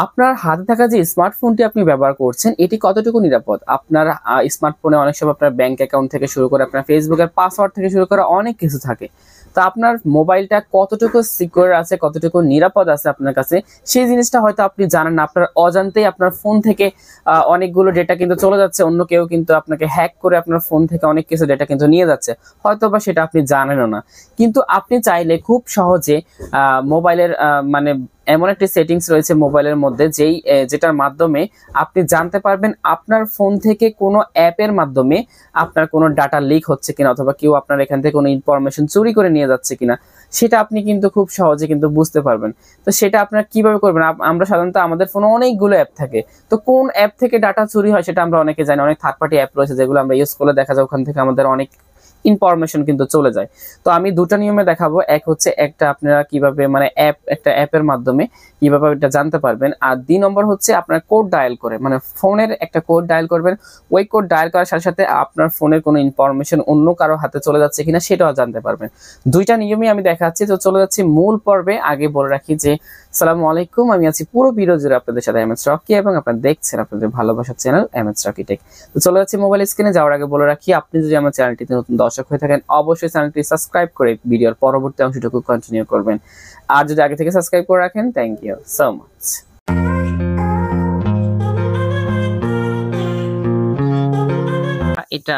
আপনার হাতে থাকা যে স্মার্টফোনটি আপনি ব্যবহার করছেন এটি কতটুকু নিরাপদ? আপনার স্মার্টফোনে অনেক সময় আপনার ব্যাংক অ্যাকাউন্ট থেকে শুরু করে আপনার ফেসবুকের পাসওয়ার্ড থেকে শুরু করে অনেক কিছু থাকে। তো আপনার মোবাইলটা কতটুকু সিকিউর আছে, কতটুকু নিরাপদ আছে আপনার কাছে, সেই জিনিসটা হয়তো আপনি জানেন না। আপনার অজান্তেই আপনার ফোন থেকে অনেকগুলো ডেটা কিন্তু চলে যাচ্ছে। অন্য কেউ কিন্তু আপনাকে হ্যাক করে আপনার ফোন থেকে অনেক কিছু ডেটা কিন্তু নিয়ে যাচ্ছে। হয়তোবা সেটা আপনি জানেনও না। কিন্তু আপনি চাইলে খুব সহজে মোবাইলের মানে এমন একটি সেটিংস রয়েছে মোবাইলের মধ্যে যেটার মাধ্যমে আপনি জানতে পারবেন আপনার ফোন থেকে কোনো অ্যাপের মাধ্যমে আপনার কোনো ডাটা লিক হচ্ছে কিনা, অথবা কেউ আপনার এখান থেকে কোনো ইনফরমেশন চুরি করে নিয়ে যাচ্ছে কিনা, সেটা আপনি কিন্তু খুব সহজে কিন্তু বুঝতে পারবেন। তো সেটা আপনারা কিভাবে করবেন? আমরা সাধারণত আমাদের ফোনে অনেকগুলো অ্যাপ থাকে, তো কোন অ্যাপ থেকে ডাটা চুরি হয় সেটা আমরা অনেকে জানি। অনেক থার্ড পার্টি অ্যাপ রয়েছে যেগুলো আমরা ইউজ করলে দেখা যায় ওখান থেকে আমাদের অনেক ইনফরমেশন কিন্তু চলে যায়। তো আমি দুটা নিয়মে দেখাবো। এক হচ্ছে একটা আপনারা কিভাবে মানে একটা অ্যাপের মাধ্যমে কিভাবে এটা জানতে পারবেন, আর 2 নম্বর হচ্ছে আপনার কোড ডায়াল করে, মানে ফোনের একটা কোড ডায়াল করবেন। ওই কোড ডায়াল করার সাথে সাথে আপনার ফোনের কোনো ইনফরমেশন অন্য কারো হাতে চলে যাচ্ছে কিনা সেটাও জানতে পারবেন। দুইটা নিয়মই আমি দেখাচ্ছি। তো চলে যাচ্ছি মূল পর্বে। আগে বলে রাখি যে আসসালামু আলাইকুম, আমি আছি পুরো ভিডিও জুড়ে আপনাদের সাথে এমএস রকি, এবং আপনারা দেখছেন আপনাদের ভালোবাসার চ্যানেল এমএস রকি টেক। তো চলে যাচ্ছি মোবাইল স্ক্রিনে। যাওয়ার আগে বলে রাখি, আপনি যদি আমার চ্যানেলটিতে নতুন দর্শক হয়ে থাকেন অবশ্যই চ্যানেলটি সাবস্ক্রাইব করে ভিডিওর পরবর্তী অংশটুকু কন্টিনিউ করবেন। আর যদি আগে থেকে সাবস্ক্রাইব করে রাখেন, থ্যাংক ইউ সো মাচ। এটা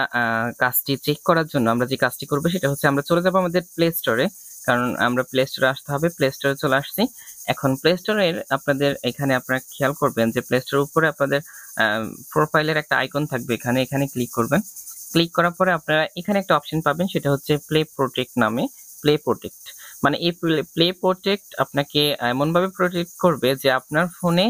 কাজটি চেক করার জন্য আমরা যে কাজটি করবো সেটা হচ্ছে আমরা চলে যাবো আমাদের প্লে স্টোরে, কারণ আমরা প্লে স্টোরে আসতে হবে। প্লে স্টোরে চলে আসছি। এখন প্লে স্টোরের আপনাদের এখানে আপনারা খেয়াল করবেন যে প্লে স্টোরের উপরে আপনাদের প্রোফাইলের একটা আইকন থাকবে, এখানে ক্লিক করবেন। ক্লিক করার পরে আপনারা এখানে একটা অপশন পাবেন, সেটা হচ্ছে প্লে প্রোটেক্ট নামে। প্লে প্রোটেক্ট মানে এই প্লে প্রোটেক্ট আপনাকে এমনভাবে প্রোটেক্ট করবে যে আপনার ফোনে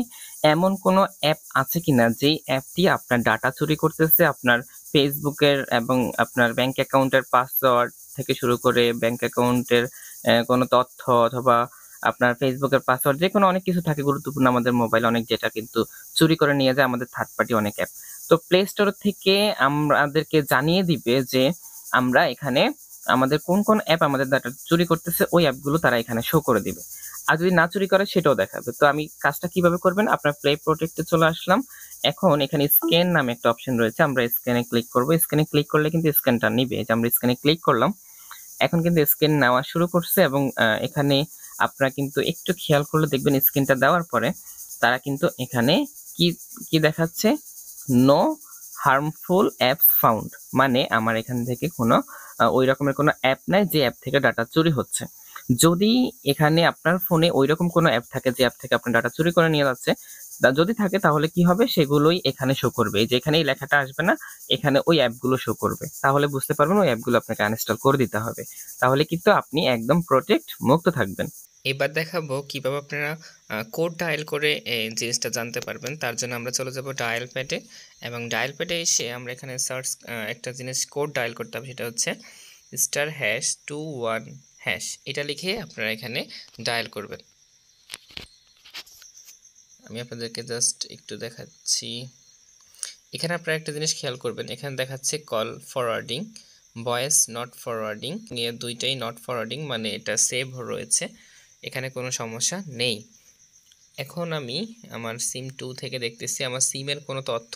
এমন কোনো অ্যাপ আছে কিনা যেই অ্যাপটি আপনার ডাটা চুরি করতেছে, আপনার ফেসবুকের এবং আপনার ব্যাংক অ্যাকাউন্টের পাসওয়ার্ড থেকে শুরু করে ব্যাংক অ্যাকাউন্টের কোনো তথ্য, অথবা আপনার ফেসবুকের পাসওয়ার্ড, যে কোনো অনেক কিছু থাকে গুরুত্বপূর্ণ আমাদের মোবাইল অনেক ডেটা কিন্তু চুরি করে নিয়ে যায় আমাদের থার্ড পার্টি অনেক অ্যাপ। তো প্লে স্টোর থেকে আমাদেরকে জানিয়ে দিবে যে আমরা এখানে আমাদের কোন কোন অ্যাপ আমাদের ডাটা চুরি করতেছে, ওই অ্যাপগুলো তারা এখানে শো করে দিবে। আর যদি না চুরি করে সেটাও দেখাবে। তো আমি কাজটা কিভাবে করবেন, আপনার প্লে প্রোটেক্টে চলে আসলাম। এখন এখানে স্ক্যান নামে একটা অপশন রয়েছে, আমরা স্ক্যানে ক্লিক করব। স্ক্যানে ক্লিক করলে কিন্তু স্ক্যানটা নিবে। যে আমরা স্ক্যানে ক্লিক করলাম, এখন কিন্তু স্ক্যান নেওয়া শুরু করছে, এবং এখানে আপনারা কিন্তু একটু খেয়াল করলে দেখবেন স্ক্যানটা দেওয়ার পরে তারা কিন্তু এখানে কি কি দেখাচ্ছে, নো হার্মফুল অ্যাপস ফাউন্ড, মানে আমার এখান থেকে কোনো ওই রকমের কোনো অ্যাপ নাই যে অ্যাপ থেকে ডাটা চুরি হচ্ছে। যদি এখানে আপনার ফোনে ওই রকম কোনো অ্যাপ থাকে যে অ্যাপ থেকে আপনার ডাটা চুরি করে নিয়ে যাচ্ছে, যদি থাকে তাহলে কি হবে, সেগুলোই এখানে শো করবে। এই যে এখানে এই লেখাটা আসবে না, এখানে ওই অ্যাপগুলো শো করবে। তাহলে বুঝতে পারবেন ওই অ্যাপগুলো আপনাকে আনইনস্টল করে দিতে হবে। তাহলে কিন্তু আপনি একদম প্রোটেক্ট মুক্ত থাকবেন। এবার দেখাবো কিভাবে আপনারা কোড ডায়াল করে এই জিনিসটা জানতে পারবেন। তার জন্য আমরা চলে যাব ডায়াল প্যাডে, এবং ডায়াল প্যাডে এসে আমরা এখানে সার্চ একটা জিনিস কোড ডায়াল করতে হবে, সেটা হচ্ছে *#21#, এটা লিখে আপনারা এখানে ডায়াল করবেন। আমি আপনাদেরকে জাস্ট একটু দেখাচ্ছি। এখানে আপনারা একটা জিনিস খেয়াল করবেন, এখানে দেখাচ্ছে call forwarding, voice not forwarding, নিয়ে দুইটাই নট ফরওয়ার্ডিং, মানে এটা সেভ রয়েছে, এখানে কোনো সমস্যা নেই। এখন আমি আমার সিম 2 থেকে দেখতেছি আমার সিমের কোনো তথ্য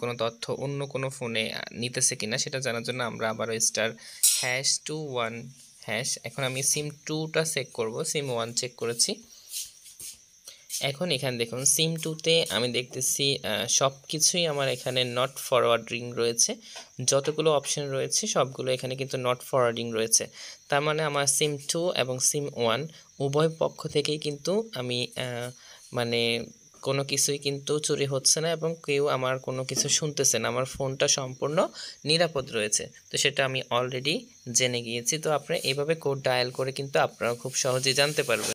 কোনো তথ্য অন্য কোনো ফোনে নিতেছে কিনা সেটা জানার জন্য আমরা আবার *#21#। এখন আমি সিম 2টা চেক করব, সিম 1 চেক করেছি। এখন এখানে দেখুন সিম 2তে আমি দেখতেছি সব কিছুই আমার এখানে নট ফরওয়ার্ডিং রয়েছে। যতগুলো অপশন রয়েছে সবগুলো এখানে কিন্তু নট ফরওয়ার্ডিং রয়েছে। তার মানে আমার সিম 2 এবং সিম 1 উভয় পক্ষ থেকেই কিন্তু আমি মানে কোনো কিছুই কিন্তু চুরি হচ্ছে না, এবং কেউ আমার কোনো কিছু শুনতেছে না। আমার ফোনটা সম্পূর্ণ নিরাপদ রয়েছে। তো সেটা আমি অলরেডি জেনে গিয়েছি। তো আপনারা এইভাবে কোড ডায়াল করে কিন্তু আপনারা খুব সহজেই জানতে পারবেন।